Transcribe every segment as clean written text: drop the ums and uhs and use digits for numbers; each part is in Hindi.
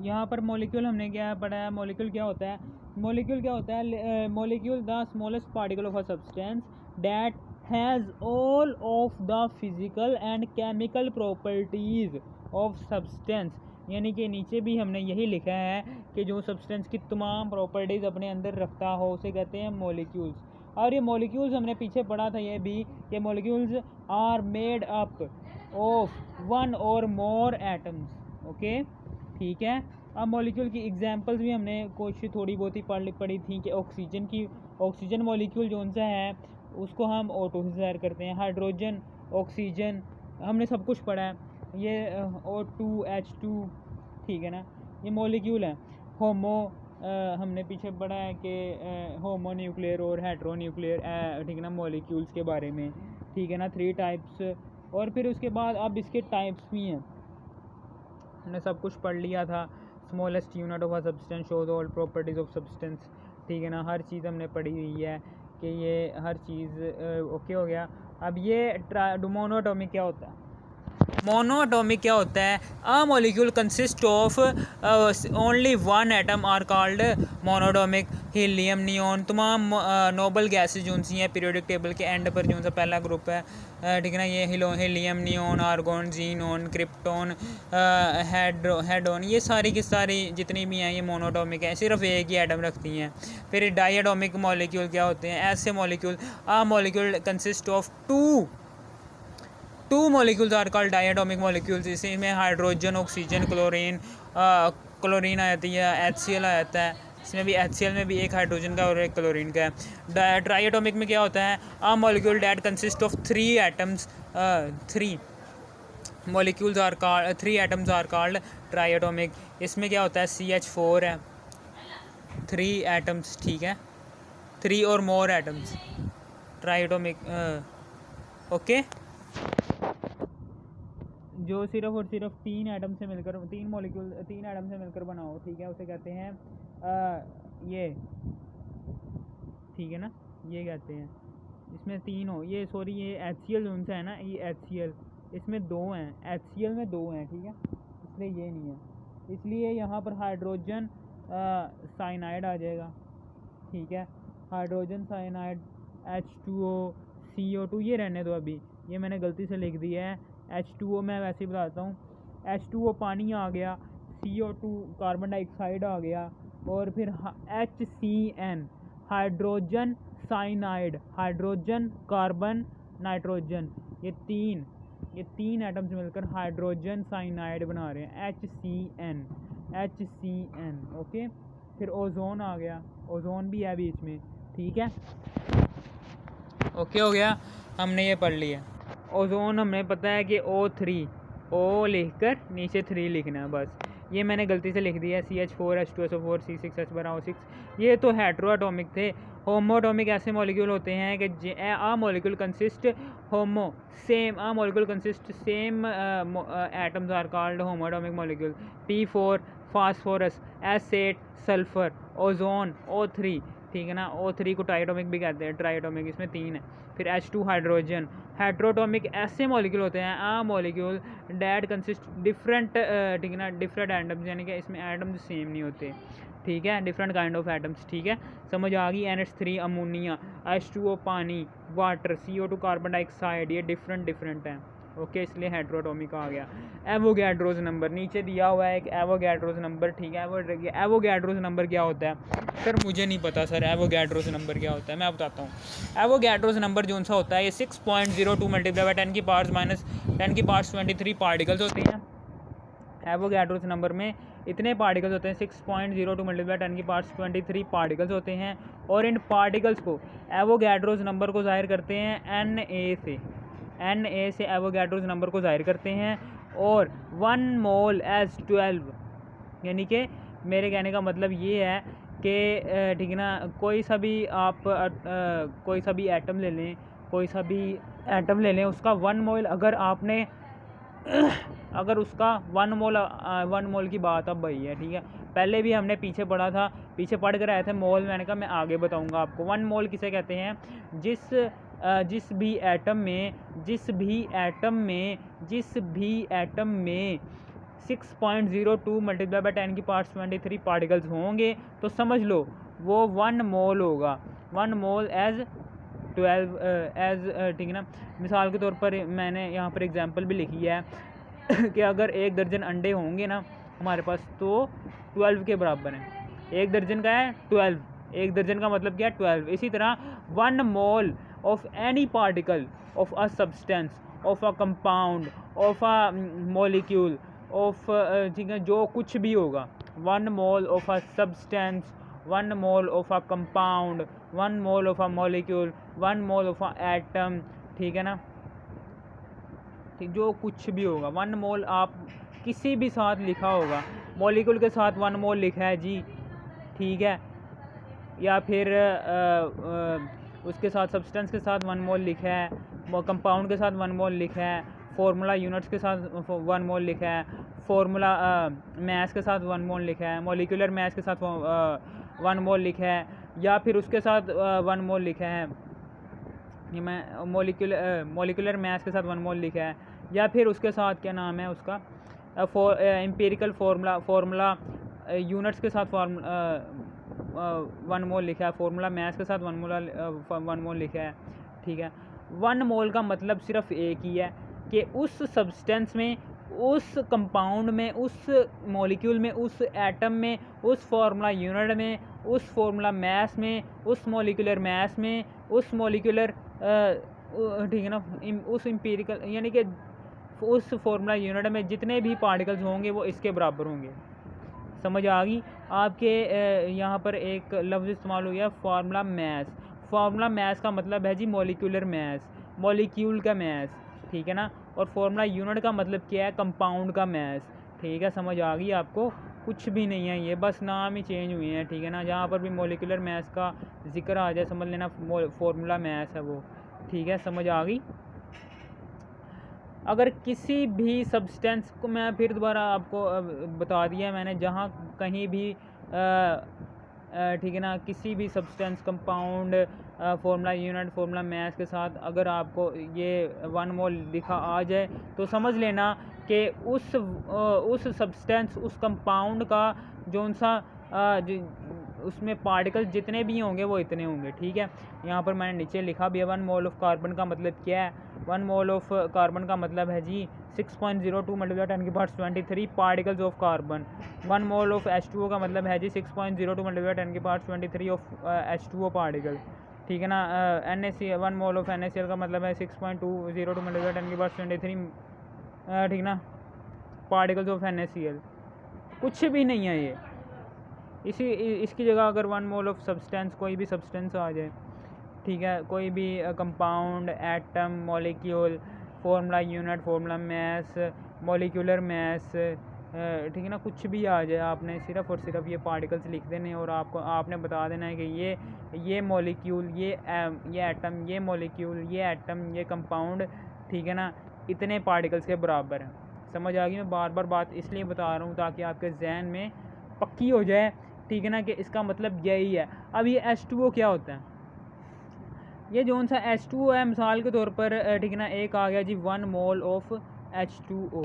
यहाँ पर मॉलिक्यूल हमने क्या पढ़ा है, मॉलिक्यूल क्या होता है, मॉलिक्यूल क्या होता है, molecule the smallest particle of a substance that has all of the physical and chemical properties of substance. यानी कि नीचे भी हमने यही लिखा है कि जो सब्सटेंस की तमाम प्रॉपर्टीज़ अपने अंदर रखता हो उसे कहते हैं मॉलिक्यूल्स। और ये मॉलिक्यूल्स हमने पीछे पढ़ा था ये भी कि molecules are made up of one or more atoms. Okay, ठीक है। अब मॉलिक्यूल की एग्जांपल्स भी हमने कुछ थोड़ी बहुत ही पढ़ी थी कि ऑक्सीजन की, ऑक्सीजन मॉलिक्यूल जो सा है उसको हम O2 से ज़ाहिर करते हैं। हाइड्रोजन, ऑक्सीजन, हमने सब कुछ पढ़ा है। ये O2 H2, ठीक है ना, ये मॉलिक्यूल है। होमो, हमने पीछे पढ़ा है कि होमो न्यूक्लियर और हेट्रो न्यूक्लियर, ठीक है ना, मॉलिक्यूल्स के बारे में, ठीक है ना, 3 टाइप्स। और फिर उसके बाद अब इसके टाइप्स भी हैं, हमने सब कुछ पढ़ लिया था। Smallest unit of a substance shows all properties of substance, ठीक है ना, हर चीज़ हमने पढ़ी हुई है कि ये हर चीज़ ओके हो गया। अब ये मोनोएटॉमिक क्या होता है, मोनोएटॉमिक क्या होता है, a molecule consist of only one atom are called monoatomic. Helium, neon, तमाम नोबल गैसेज जो सी हैं पीरियोडिक टेबल के एंड पर जो सा पहला ग्रुप है, ठीक है ना, ये helium, neon, argon, xenon, krypton, hadron, ये सारी की सारी जितनी भी हैं ये मोनोएटॉमिक हैं, सिर्फ एक ही एटम रखती हैं। फिर डायएटॉमिक मॉलिक्यूल क्या होते हैं, ऐसे molecule, a molecule consist of two molecules are called diatomic molecules. इसमें हाइड्रोजन, ऑक्सीजन, क्लोरीन आ जाती है, HCl आ जाता है। इसमें भी HCl में भी एक हाइड्रोजन का और एक क्लोरीन का है। ट्राइएटॉमिक में क्या होता है, a molecule that consist of 3 atoms, 3 molecules are called, 3 atoms are called triatomic. इसमें क्या होता है, CH4 है, 3 एटम्स, ठीक है, 3 और मोर एटम्स, ट्राइएटॉमिक। ओके, जो सिर्फ और सिर्फ 3 एटम से मिलकर, 3 मॉलिक्यूल 3 एटम से मिलकर बना हो, ठीक है, उसे कहते हैं ये, ठीक है ना, ये कहते हैं। इसमें 3 हो, ये सॉरी ये HCl जो सा है ना, ये HCl, इसमें 2 हैं, HCl में 2 हैं, ठीक है, इसलिए ये नहीं है, इसलिए यहाँ पर हाइड्रोजन साइनाइड आ जाएगा, ठीक है, हाइड्रोजन साइनाइड, H2O, CO2, ये रहने दो अभी, ये मैंने गलती से लिख दिया है। H2O मैं वैसे ही बताता हूँ, H2O पानी आ गया, CO2 कार्बन डाइऑक्साइड आ गया, और फिर HCN hydrogen cyanide, hydrogen, carbon, nitrogen, ये तीन एटम्स मिलकर हाइड्रोजन साइनाइड बना रहे हैं, HCN। ओके, फिर ओजोन आ गया, ओजोन भी है बीच में, ठीक है, ओके हो गया, हमने ये पढ़ लिया। ओजोन हमें पता है कि O3, O लिखकर नीचे 3 लिखना है बस, ये मैंने गलती से लिख दिया है, CH4, H2SO4, C6H12O6, ये तो हेट्रोएटॉमिक थे। होमोएटॉमिक ऐसे मॉलिक्यूल होते हैं कि a molecule consist homo same, a molecule consist same atoms are called homoatomic molecule. P4 phosphorus, S8 sulphur, ozone O3, ठीक है ना, O3 को ट्राइएटॉमिक भी कहते हैं, ट्राइएटॉमिक, इसमें 3 है। फिर H2 हाइड्रोजन। हेट्रोटॉमिक ऐसे मॉलिक्यूल होते हैं, आ मॉलिक्यूल डैट कंसिस्ट डिफरेंट, ठीक है ना, डिफरेंट एटम्स, यानी कि इसमें एटम्स सेम नहीं होते, ठीक है, डिफरेंट काइंड ऑफ एटम्स, ठीक है, समझ आ गई। NH3 अमोनिया, H2O पानी, वाटर, CO2 कार्बन डाइऑक्साइड, ये डिफरेंट हैं, ओके, इसलिए हेट्रोटॉमिक आ गया। एवोगैड्रोज नंबर नीचे दिया हुआ है, एक एवोगैड्रोज नंबर, ठीक है, एवोगैड्रोज नंबर क्या होता है सर, मुझे नहीं पता सर, एवोगैड्रोज नंबर क्या होता है, मैं बताता हूँ। एवोगैड्रोज नंबर जो सा होता है, ये 6.02 मल्टीप्लाई बाई 10 की पावर्स माइनस 10 की पावर्स 23 पार्टिकल्स होते हैं। एवोगैड्रोज नंबर में इतने पार्टिकल्स होते हैं, 6.02 मल्टीप्लाई 10 की पावर्स 23 पार्टिकल्स होते हैं, और इन पार्टिकल्स को एवोगैड्रोज नंबर को ज़ाहिर करते हैं Na से एवोगैड्रोज नंबर को ज़ाहिर करते हैं, और 1 मोल एज 12, यानी कि मेरे कहने का मतलब ये है कि, ठीक है ना, कोई सा भी आप कोई सा भी एटम ले लें, उसका 1 मोल अगर आपने अगर उसका 1 मोल की बात अब वही है, ठीक है, पहले भी हमने पीछे पढ़ा था, पीछे पढ़ कर आए थे मोल, मैंने कहा मैं आगे बताऊंगा आपको। 1 मोल किसे कहते हैं, जिस भी एटम में 6.02 मल्टीप्लाई बाई 10 की पावर 23 पार्टिकल्स होंगे तो समझ लो वो 1 मोल होगा, 1 मोल एज 12 एज ठीक है ना। मिसाल के तौर पर मैंने यहाँ पर एग्जांपल भी लिखी है कि अगर 1 दर्जन अंडे होंगे ना हमारे पास तो 12 के बराबर हैं। 1 दर्जन का है 12, 1 दर्जन का मतलब क्या है 12। इसी तरह 1 mole of any particle of a substance of a compound of a molecule of ठीक है जो कुछ भी होगा, 1 mole of a substance, 1 mole of a compound, 1 mole of a molecule, 1 mole of a atom, ठीक है ना, ठीक जो कुछ भी होगा 1 मोल आप किसी भी साथ लिखा होगा, मॉलिक्यूल के साथ 1 मोल लिखा है जी, ठीक है, या फिर उसके साथ सब्सटेंस के साथ 1 मोल लिखा है, कंपाउंड के साथ 1 मोल लिखा है, फार्मूला यूनिट्स के साथ 1 मोल लिखा है, फार्मूला मैस के साथ 1 मोल लिखा है, मॉलिक्यूलर मैस के साथ 1 मोल लिखा है, या फिर उसके साथ 1 मोल लिखा है, ये मैं मॉलिक्यूलर मैस के साथ 1 मोल लिखा है, या फिर उसके साथ क्या नाम है उसका एम्पिरिकल फार्मूला यूनिट्स के साथ 1 मोल लिखा है, फार्मूला मैस के साथ 1 मोल लिखा है, ठीक है। 1 मोल का मतलब सिर्फ एक ही है कि उस सब्सटेंस में, उस कंपाउंड में, उस मॉलिक्यूल में, उस एटम में, उस फार्मूला यूनिट में, उस फार्मूला मैस में, उस मॉलिक्यूलर मैस में, उस मॉलिक्यूलर ठीक है ना, उस एम्पिरिकल यानी कि उस फार्मूला यूनिट में जितने भी पार्टिकल्स होंगे वो इसके बराबर होंगे। समझ आ गई? आपके यहाँ पर एक लफ्ज़ इस्तेमाल हो गया फार्मूला मैस। फार्मूला मैस का मतलब है जी मॉलिक्यूलर मैस, मॉलिक्यूल का मैस, ठीक है ना। और फार्मूला यूनिट का मतलब क्या है? कंपाउंड का मैस, ठीक है। समझ आ गई आपको? कुछ भी नहीं है, ये बस नाम ही चेंज हुए हैं, ठीक है ना। जहाँ पर भी मॉलिक्यूलर मैस का जिक्र आ जाए समझ लेना फार्मूला मैस है वो, ठीक है। समझ आ गई? अगर किसी भी सब्सटेंस को, मैं फिर दोबारा आपको बता दिया मैंने, जहाँ कहीं भी ठीक है ना, किसी भी substance, compound, formula unit, formula mass के साथ अगर आपको ये 1 मोल लिखा आ जाए तो समझ लेना कि उस सब्सटेंस, उस कंपाउंड का जो सा उसमें पार्टिकल्स जितने भी होंगे वो इतने होंगे, ठीक है। यहाँ पर मैंने नीचे लिखा भी है 1 मोल ऑफ कार्बन का मतलब क्या है? 1 मोल ऑफ कार्बन का मतलब है जी 6.02 मल्टीप्लाई 10 की power 23 particles of carbon. 1 mole of H2O का मतलब है जी 6.02 मल्टीप्लाई 10 की पावर 23 ऑफ H2O पार्टिकल, ठीक है ना। NaCl 1 मोल ऑफ NaCl का मतलब है 6.202 मल्टीप्लाई 10 की पावर 23 ठीक ना पार्टिकल्स ऑफ NaCl। कुछ भी नहीं है ये। इसकी जगह अगर 1 मोल ऑफ सब्सटेंस, कोई भी सब्सटेंस आ जाए, ठीक है, कोई भी compound, atom, molecule, formula unit, formula mass, molecular mass, ठीक है ना, कुछ भी आ जाए, आपने सिर्फ और सिर्फ ये पार्टिकल्स लिख देने और आपने बता देना है कि ये मॉलिक्यूल, ये एटम, ये मॉलिक्यूल, ये एटम, ये कंपाउंड, ठीक है ना, इतने पार्टिकल्स के बराबर हैं। समझ आ गई? मैं बार बार बात इसलिए बता रहा हूँ ताकि आपके जहन में पक्की हो जाए, ठीक है ना, कि इसका मतलब यही है। अब ये H2O क्या होता है? ये जोन सा H2O है, मिसाल के तौर पर ठीक है ना, एक आ गया जी 1 mole of H2O।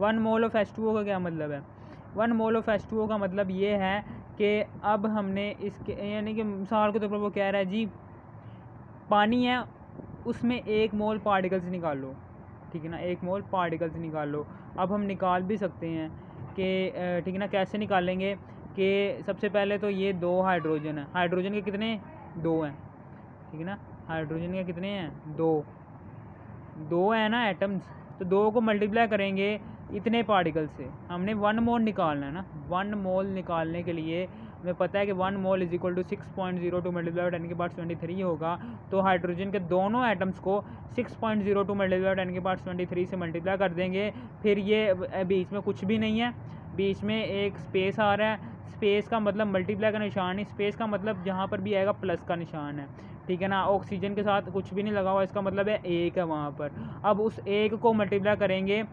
1 mole of H2O का क्या मतलब है? 1 मोल ऑफ H2O का मतलब ये है कि अब हमने इसके, यानी कि मिसाल के तौर पर वो कह रहा है जी पानी है, उसमें 1 मोल पार्टिकल्स निकाल लो, ठीक है ना, 1 मोल पार्टिकल्स निकाल लो। अब हम निकाल भी सकते हैं कि ठीक है ना, कैसे निकालेंगे कि सबसे पहले तो ये 2 हाइड्रोजन है, हाइड्रोजन के कितने? 2 हैं, ठीक है ना, हाइड्रोजन के कितने हैं? 2 है ना एटम्स, तो 2 को मल्टीप्लाई करेंगे इतने पार्टिकल से। हमने 1 मोल निकालना है ना, 1 मोल निकालने के लिए हमें पता है कि 1 mole is equal to 6.02 multiply 10 की पावर 23 होगा। तो हाइड्रोजन के दोनों एटम्स को 6.02 मल्टीप्लाई 10 की पावर 23 से मल्टीप्लाई कर देंगे। फिर ये बीच में कुछ भी नहीं है, बीच में एक स्पेस आ रहा है, स्पेस का मतलब मल्टीप्लाई का निशान नहीं, स्पेस का मतलब जहाँ पर भी आएगा प्लस का निशान है, ठीक है ना। ऑक्सीजन के साथ कुछ भी नहीं लगा हुआ, इसका मतलब है 1 है वहाँ पर। अब उस 1 को मल्टीप्लाई करेंगे,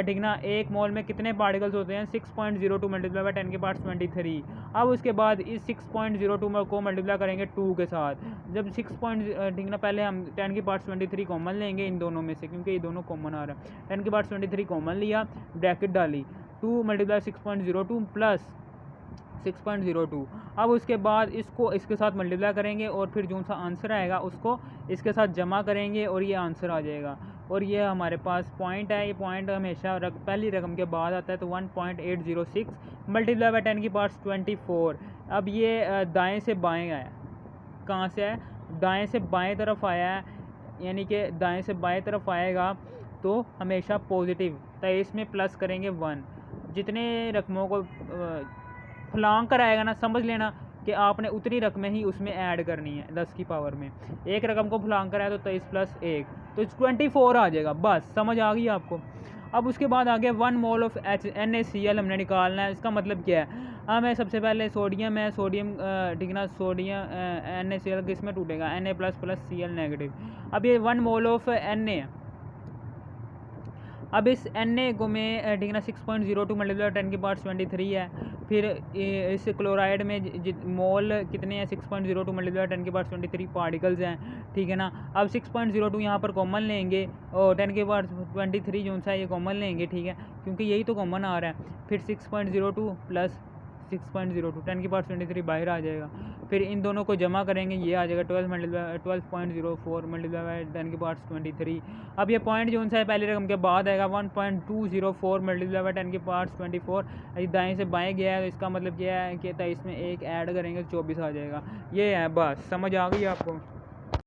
ठीक ना, 1 मोल में कितने पार्टिकल्स होते हैं, 6.02 मल्टीप्लाई बाय 10⁻23। अब उसके बाद इस 6.02 को मल्टीप्लाई करेंगे 2 के साथ। जब 6 ठीक ना, पहले हम 10⁻23 कॉमन लेंगे इन दोनों में से, क्योंकि ये दोनों कॉमन आ रहा है। 10⁻23 कॉमन लिया, ब्रैकेट डाली, 2 × 6.02 प्लस 6.02। अब उसके बाद इसको इसके साथ मल्टीप्लाई करेंगे और फिर जो सा आंसर आएगा उसको इसके साथ जमा करेंगे और ये आंसर आ जाएगा। और ये हमारे पास पॉइंट है, ये पॉइंट हमेशा पहली रकम के बाद आता है, तो 1.806 मल्टीप्लाई बाय 10⁻24। अब ये दाएं से बाएं आया, कहाँ से आया, दाएं से बाएं तरफ आया है, यानी कि दाएं से बाएं तरफ आएगा तो हमेशा पॉजिटिव, 23 में प्लस करेंगे 1। जितने रकमों को फलांग कर आएगा ना, समझ लेना कि आपने उतनी रकमें ही उसमें ऐड करनी है 10 की पावर में। एक रकम को फलांग कर आया तो 23 + 1 तो 24 आ जाएगा। बस समझ आ गई आपको। अब उसके बाद आगे 1 मोल ऑफ NaCl हमने निकालना है। इसका मतलब क्या है, हमें सबसे पहले सोडियम है, सोडियम ठीक ना, सोडियम NaCl किस में टूटेगा, Na++ Cl नेगेटिव। अब ये 1 मोल ऑफ Na है। अब इस Na को में ठीक ना 6.02 मल्टीप्लाई 10⁻23 है। फिर इस क्लोराइड में मोल कितने हैं, 6.02 मल्टीप्लाई 10⁻23 पार्टिकल्स हैं, ठीक है ना। अब 6.02 यहाँ पर कॉमन लेंगे और 10⁻23 जो सा है ये कॉमन लेंगे, ठीक है, क्योंकि यही तो कॉमन आ रहा है। फिर 6.02 प्लस 6.02 10⁻23 बाहर आ जाएगा। फिर इन दोनों को जमा करेंगे, ये आ जाएगा 12.04 मल्टीप्लाई बाय 10⁻23। अब ये पॉइंट जो सा है पहली रकम के बाद आएगा, 1.204 मल्टीप्लाई बाय 10⁻24। दाएं से बाएं गया है, तो इसका मतलब क्या है कि इसमें 1 ऐड करेंगे तो 24 आ जाएगा। ये है, बस समझ आ गई आपको।